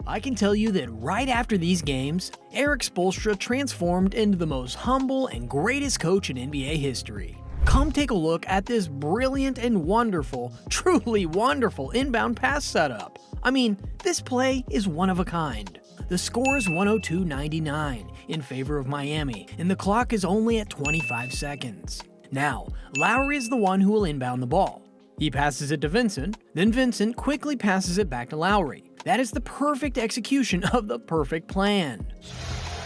I can tell you that right after these games, Erik Spoelstra transformed into the most humble and greatest coach in NBA history. Come take a look at this brilliant and wonderful, truly wonderful inbound pass setup. I mean, this play is one of a kind. The score is 102-99 in favor of Miami, and the clock is only at 25 seconds. Now, Lowry is the one who will inbound the ball. He passes it to Vincent, then Vincent quickly passes it back to Lowry. That is the perfect execution of the perfect plan.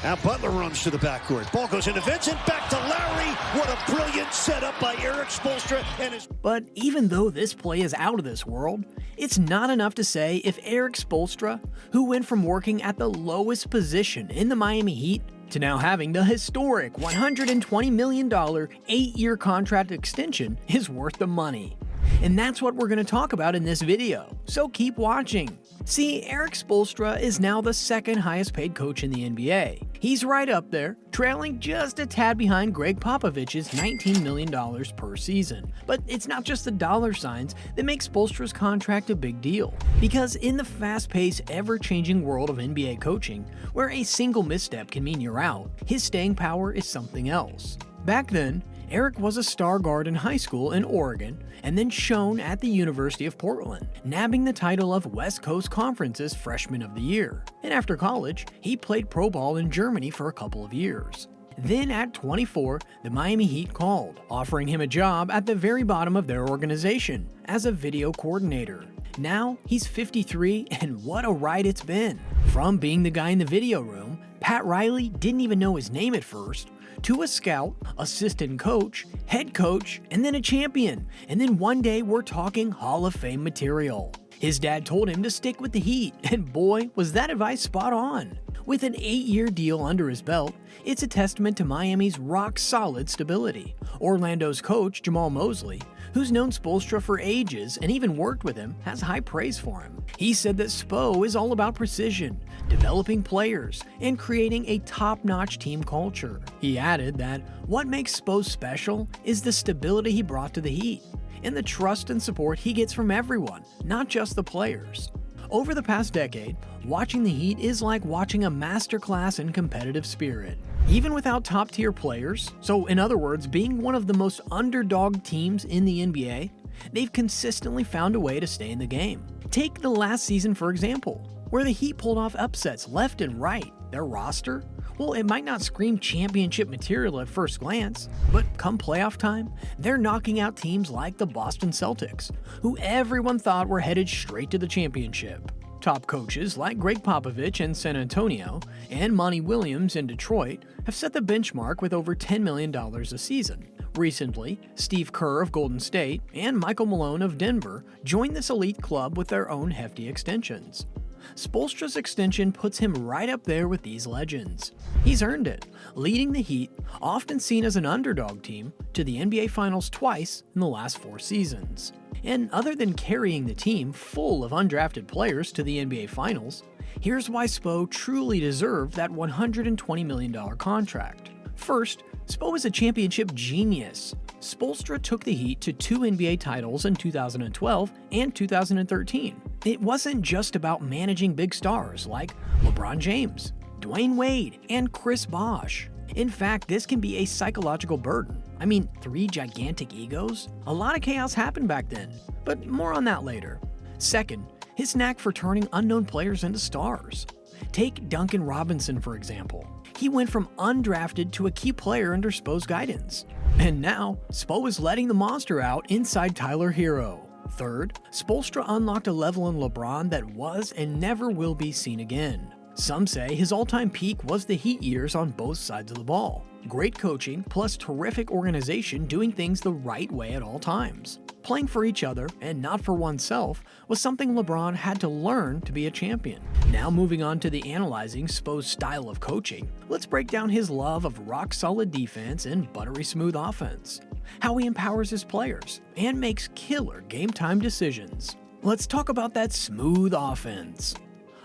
Now Butler runs to the backcourt. Ball goes into Vincent, back to Lowry. What a brilliant setup by Erik Spoelstra and his... But even though this play is out of this world, it's not enough to say if Erik Spoelstra, who went from working at the lowest position in the Miami Heat to now having the historic $120 million 8-year contract extension, is worth the money. And that's what we're going to talk about in this video, so keep watching. See, Erik Spoelstra is now the second highest paid coach in the NBA. He's right up there, trailing just a tad behind Gregg Popovich's $19 million per season. But it's not just the dollar signs that make Spoelstra's contract a big deal. Because in the fast-paced, ever-changing world of NBA coaching, where a single misstep can mean you're out, his staying power is something else. Back then, Erik was a star guard in high school in Oregon and then shone at the University of Portland, nabbing the title of West Coast Conference's Freshman of the Year. And after college, he played pro ball in Germany for a couple of years. Then at 24, the Miami Heat called, offering him a job at the very bottom of their organization as a video coordinator. Now he's 53, and what a ride it's been. From being the guy in the video room, Pat Riley didn't even know his name at first, to a scout, assistant coach, head coach, and then a champion. And then one day we're talking Hall of Fame material. His dad told him to stick with the Heat, and boy, was that advice spot on. With an 8-year deal under his belt, it's a testament to Miami's rock-solid stability. Orlando's coach, Jamal Mosley, who's known Spoelstra for ages and even worked with him, has high praise for him. He said that Spo is all about precision, developing players, and creating a top-notch team culture. He added that what makes Spo special is the stability he brought to the Heat, and the trust and support he gets from everyone, not just the players. Over the past decade, watching the Heat is like watching a masterclass in competitive spirit. Even without top-tier players, so in other words, being one of the most underdog teams in the NBA, they've consistently found a way to stay in the game. Take the last season for example, where the Heat pulled off upsets left and right. Their roster? Well, it might not scream championship material at first glance, but come playoff time, they're knocking out teams like the Boston Celtics, who everyone thought were headed straight to the championship. Top coaches like Gregg Popovich in San Antonio and Monty Williams in Detroit have set the benchmark with over $10 million a season. Recently, Steve Kerr of Golden State and Michael Malone of Denver joined this elite club with their own hefty extensions. Spoelstra's extension puts him right up there with these legends. He's earned it, leading the Heat, often seen as an underdog team, to the NBA Finals twice in the last 4 seasons. And other than carrying the team full of undrafted players to the NBA Finals, here's why Spo truly deserved that $120 million contract. First, Spo is a championship genius. Spoelstra took the Heat to 2 NBA titles in 2012 and 2013. It wasn't just about managing big stars like LeBron James, Dwayne Wade, and Chris Bosh. In fact, this can be a psychological burden. I mean, 3 gigantic egos? A lot of chaos happened back then, but more on that later. Second, his knack for turning unknown players into stars. Take Duncan Robinson, for example. He went from undrafted to a key player under Spo's guidance. And now, Spo is letting the monster out inside Tyler Hero. Third, Spoelstra unlocked a level in LeBron that was and never will be seen again. Some say his all-time peak was the Heat years on both sides of the ball. Great coaching plus terrific organization doing things the right way at all times. Playing for each other and not for oneself was something LeBron had to learn to be a champion. Now moving on to the analyzing Spo's style of coaching, let's break down his love of rock-solid defense and buttery smooth offense. How he empowers his players and makes killer game-time decisions. Let's talk about that smooth offense.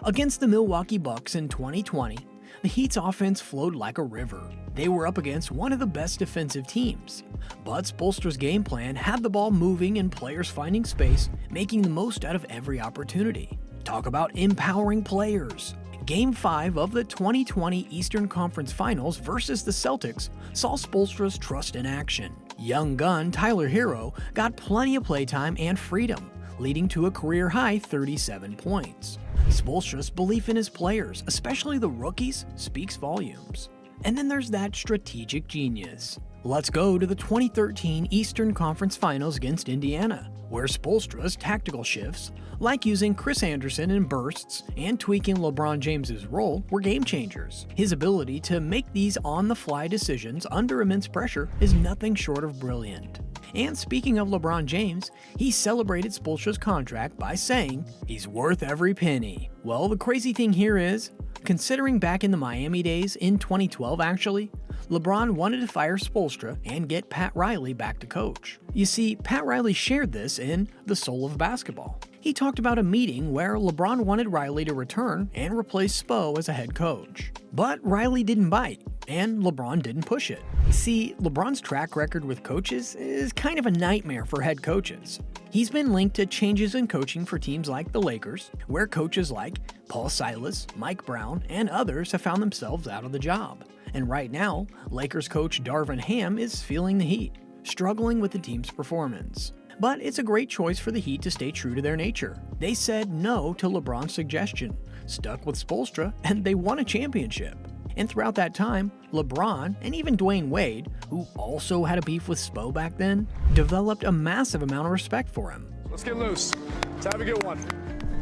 Against the Milwaukee Bucks in 2020, the Heat's offense flowed like a river. They were up against one of the best defensive teams. But Spoelstra's game plan had the ball moving and players finding space, making the most out of every opportunity. Talk about empowering players. Game 5 of the 2020 Eastern Conference Finals versus the Celtics saw Spoelstra's trust in action. Young gun Tyler Hero got plenty of playtime and freedom, leading to a career-high 37 points. Spoelstra's belief in his players, especially the rookies, speaks volumes. And then there's that strategic genius. Let's go to the 2013 Eastern Conference Finals against Indiana, where Spoelstra's tactical shifts, like using Chris Andersen in bursts and tweaking LeBron James's role, were game changers. His ability to make these on-the-fly decisions under immense pressure is nothing short of brilliant. And speaking of LeBron James, he celebrated Spoelstra's contract by saying, "He's worth every penny." Well, the crazy thing here is, considering back in the Miami days, in 2012 actually, LeBron wanted to fire Spoelstra and get Pat Riley back to coach. You see, Pat Riley shared this in The Soul of Basketball. He talked about a meeting where LeBron wanted Riley to return and replace Spo as a head coach. But Riley didn't bite, and LeBron didn't push it. See, LeBron's track record with coaches is kind of a nightmare for head coaches. He's been linked to changes in coaching for teams like the Lakers, where coaches like Paul Silas, Mike Brown, and others have found themselves out of the job. And right now, Lakers coach Darvin Ham is feeling the heat, struggling with the team's performance. But it's a great choice for the Heat to stay true to their nature. They said no to LeBron's suggestion, stuck with Spoelstra, and they won a championship. And throughout that time, LeBron and even Dwayne Wade, who also had a beef with Spo back then, developed a massive amount of respect for him. Let's get loose. Let's have a good one.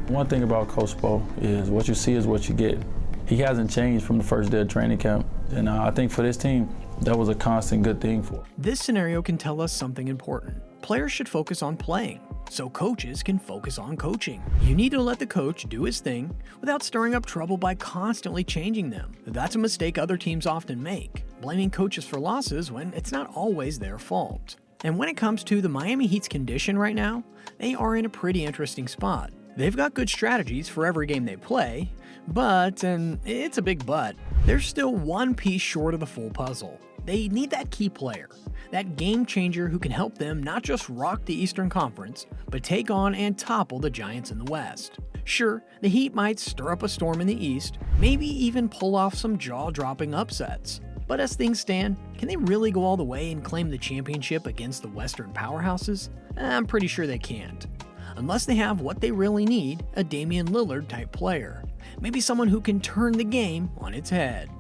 One thing about Coach Spo is what you see is what you get. He hasn't changed from the first day of training camp, and I think for this team, that was a constant good thing for him. This scenario can tell us something important. Players should focus on playing, so coaches can focus on coaching. You need to let the coach do his thing without stirring up trouble by constantly changing them. That's a mistake other teams often make, blaming coaches for losses when it's not always their fault. And when it comes to the Miami Heat's condition right now, they are in a pretty interesting spot. They've got good strategies for every game they play, but, and it's a big but, they're still one piece short of the full puzzle. They need that key player, that game changer who can help them not just rock the Eastern Conference, but take on and topple the Giants in the West. Sure, the Heat might stir up a storm in the East, maybe even pull off some jaw-dropping upsets. But as things stand, can they really go all the way and claim the championship against the Western powerhouses? I'm pretty sure they can't. Unless they have what they really need, a Damian Lillard type player. Maybe someone who can turn the game on its head.